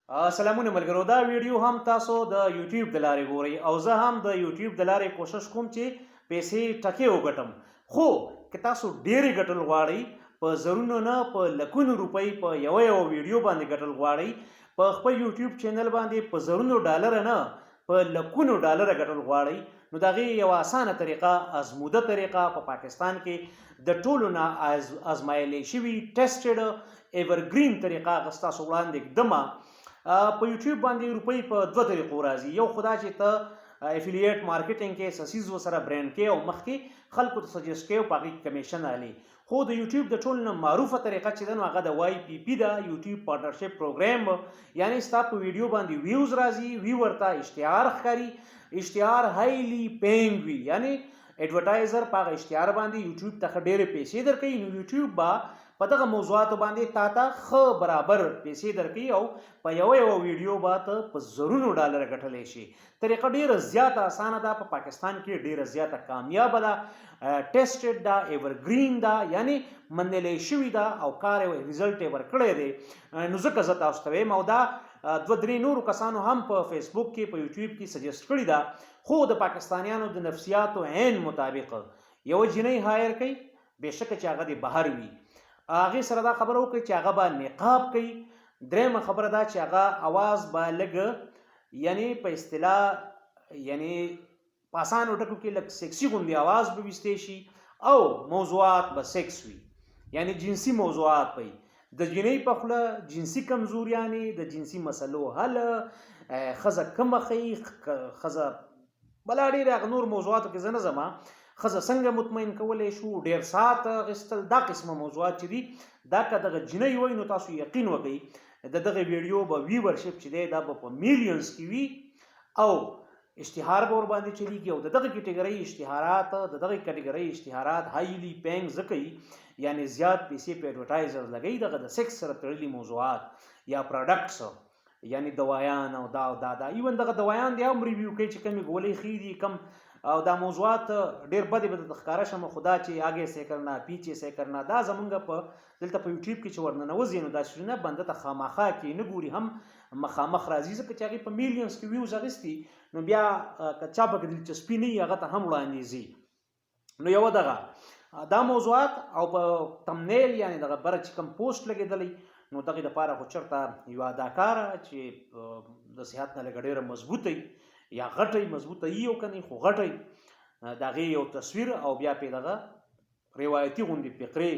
سلامونه ملګرو، دا ویډیو هم تاسو د یوټیوب د لارې ګورئ او زه هم د یوټیوب د لارې کوشش کوم چې پیسې ټکې وګټم. خو که تاسو ډېرې ګټل غواړئ، په زرونو نه په لکونو روپۍ په یوه ویډیو باندې ګټل غواړئ، په خپل یوټیوب چینل باندې په زرونو ډالر نه په لکونو ډالر ګټل غواړئ، نو د هغې یوه اسانه طریقه، ازموده طریقه په پاکستان کې د ټولو نه ازمایلی شوي ټیسټډ ایورګرین طریقه هغه ستاسو وړاندې ږدمه. په یوټیوب باندې روپۍ په دوه طریقو راځي. یو خو دا چې ته افیلیټ مارکیټینګ کې څه څیز ورسره برانډ کې او مخکې خلکو ته سجیسټ کوې او په هغې کې کمیشن اخلي. خو د یوټیوب د ټولو نه معروفه طریقه چې ده نو هغه د واي پي پي ده، یوټیوب پارټنرشپ پروګرام. یعنې ستا په ویډیو باندې ویوز راځي، ویو ورته اشتهار ښکاري، اشتهار هایلی پینګ وي، یعنې ایډورټایزر په هغه اشتهار باندې یوټیوب ته ښه ډېرې پیسې درکوي. نو یوټیوب به په دغه موضوعاتو باندې تا ته ښه برابر پیسې درکوي او په یوه ویډیو به ته په زرونو ډالر ګټلی شي. طریقه ډیره زیاته اسانه ده، په پاکستان کې ډیره زیاته کامیابه ده، ټیسټډ ده، ایورګرین ده، یعنی منلی شوي ده او کار یې ریزلټ یې ورکړی دی. نو ځکه زه تاسو ته وایم او دا دوه درې نورو کسانو هم په فیسبوک کې په یوټیوب کې سجیسټ کړي ده. خو د پاکستانیانو د نفسیاتو عین مطابق یوه جنۍ هایر کوي، بېشکه چې هغه د بهر وي، هغې سره دا خبره وکړئ چې هغه به نقاب کوي. درېیمه خبره دا چې هغه اواز به لږ یعنی په اصطلاح یعنی په اسانو ټکو کې لږ سیکسي غوندې اواز به ویستی شي او موضوعات به سیکس وي، یعنی جنسي موضوعات به وي. د جنۍ په خوله جنسي کمزوریانې، د جنسي مسلو حل، ښځه کومه ښیي، ښځه بلا ډېرې هغه نور موضوعاتو کې زه نه ځم، ښځه څنګه مطمئن کولی شو، ډېر ساعت اخیستل، دا قسمه موضوعات چې دي دا که دغه جنۍ وایي نو تاسو یقین وکئ د دغه ویډیو به ویورشپ چې دی دا به په میلیونز کې وي او اشتهار به ورباندې چلیږي. او د دغه کټګرۍ اشتهارات، د دغه کټګرۍ اشتهارات هایلی پینګ ځکه وي، یعنی زیات پیسې په ایډورټایزر لګوي. دغه د سیکس سره تړلي موضوعات یا پروډکټس، یعنی دوایان او دا او دا ایون دغه دوایان دی هم ریویو کوي چې کومې ګولۍ ښې دي، کم او دا موضوعات ډېر بدې به درته ښکاره شمه. خو دا چې آګې سے کرنا پیچھے سے کرنا دا زمونږ په دلته په یوټیوب کې چې ورننوځي نو دا شیونه بنده ته خامخا کې نه ګوري، هم مخامخ راځي، ځکه چې هغې په میلیونز کې ویوز اخیستي نو بیا که چا پکې دلچسپي نه وي هغه ته هم وړاندې ځي. نو یوه دغه دا موضوعات او په تمنیل یعنی دغه بره چې کوم پوسټ لګېدلی نو دغې دپاره خو چېرته یوه اداکاره چې د صحت نه لږه ډېره مضبوطه یا غټی مضبوطه یي او کنی خو غټی د هغې یو تصویر او بیا پې دغه روایتي غوندې فقرې.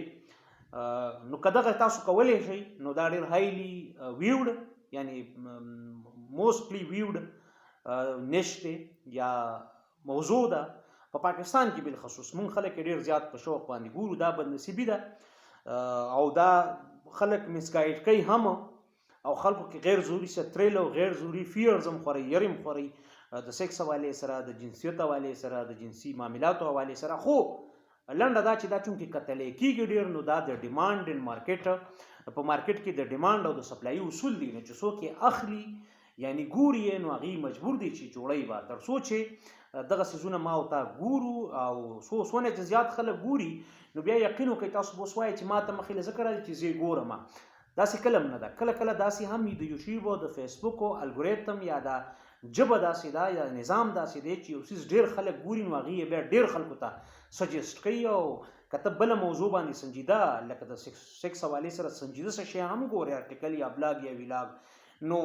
نو که دغه تاسو کولی شئ نو دا ډېر هایلی ویوډ یعنی موسټلی ویوډ نیش دی یا موضوع ده په پاکستان کې بالخصوص. مونږ خلک یې ډېر زیات په شوق باندې ګورو، دا بدنصیبي ده او دا خلک مسګایډ کوي هم او خلکو کې غیر ضروري ستریل او غیر ضروري فیرز هم خوري، یرې هم خوري د سیکس حوالې سره، د جنسیت حوالې سره، د جنسي معاملاتو حوالې سره. خو لنډه دا چې دا چونکې کتلی کېږي ډېر نو دا د ډیمانډ ان مارکیټ، په مارکیټ کې د ډیمانډ او د سپلایي اصول دي، نو چې څوک یې اخلي یعنی ګوري یې نو هغې مجبور دی چې جوړی به، تر څو چې دغه څیزونه ما او تا ګورو او څونه چې زیات خلک ګوري نو بیا یقین وکړئ تاسو به اوس وایئ چې ما ته مخې له ځکه راځي چې زه یې ګورم. داسې کله هم نه ده، کله کله داسې هم وي د یوټیوب او د فیسبوک او الګوریتم یا دا جبه داسې ده یا نظام داسې دی چې یو څیز ډېر خلک ګوري نو هغې یې بیا ډېر خلکو ته سجیسټ کوي. او که ته بله موضوع باندې سنجیده لکه د سیکس حوالې سره سنجیده څه شی هم ګورې، ارټیکل یا بلاګ یا ویلاګ، نو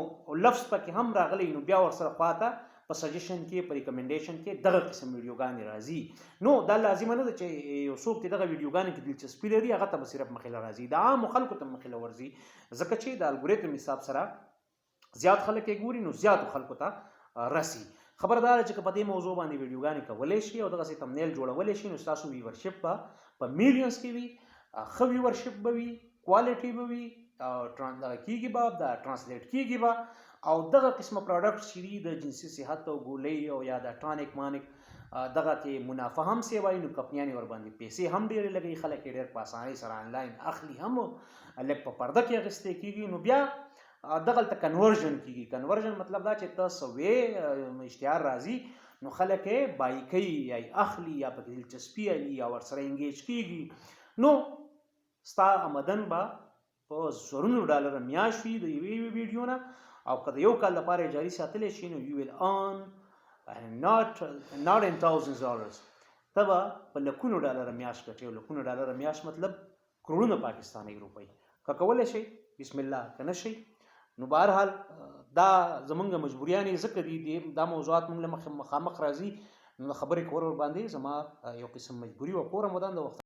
لفظ پکې هم راغلی نو بیا ورسره خواته په سجیشن کې په ریکمنډیشن کې دغه قسم ویډیوګانې راځي. نو دا لازمه نه ده چې یو څوک چې دغه ویډیوګانې کې دلچسپي لري هغه ته به صرف مخې له راځي، د عامو خلکو ته مخې له ورځي، ځکه چې د الګوریتم حساب سره زیات خلک یې ګوري نو زیاتو خلکو ته رسي. خبره دا ده چې که په دې موضوع باندې ویډیوګانې کولی شي او دغسې تمنیل جوړولی شي نو ستاسو ویورشپ به په میلیونز کې وي، ښه ویورشپ به وي، کوالټي به وي، دغه کېږي به دا ټرانسلیټ کېږي به او دغه قسمه پروډکټس چې دي د جنسي صحت او ګولۍ او یا د ټانک مانک دغه کې منافع هم سیوایي نو کمپنیانې ورباندې پیسې هم ډېرې لګوي، خلک یې ډېر په اسانۍ سره آنلاین اخلي، هم لږ په پرده کې اخیستی کېږي. نو بیا دغلته کنورژن کېږي. کنورژن مطلب دا چې ته څه وې اشتهار راځي نو خلک یې بای کوي یا یې اخلي یا پکې دلچسپي اخلي یا ورسره انګیج کېږي. نو ستا آمدن به په زرونو ډالره میاشت وي د یوې ویډیو نه او که د یو کال لپاره جاري ساتلی شي نو یو ویل earn not in $1000s ته به په لکونو ډالره میاشت ګټې او لکونو ډالره میاشت مطلب کروڑونه پاکستاني روپۍ که کولی شئ بسم الله که نه شئ نو بهرحال دا زمونږ مجبوریانې ځکه دي دا موضوعات موږ له مخامخ راځي نو د خبرې کول ورباندې زما یو قسم مجبوري وه کور هم ودان د وخت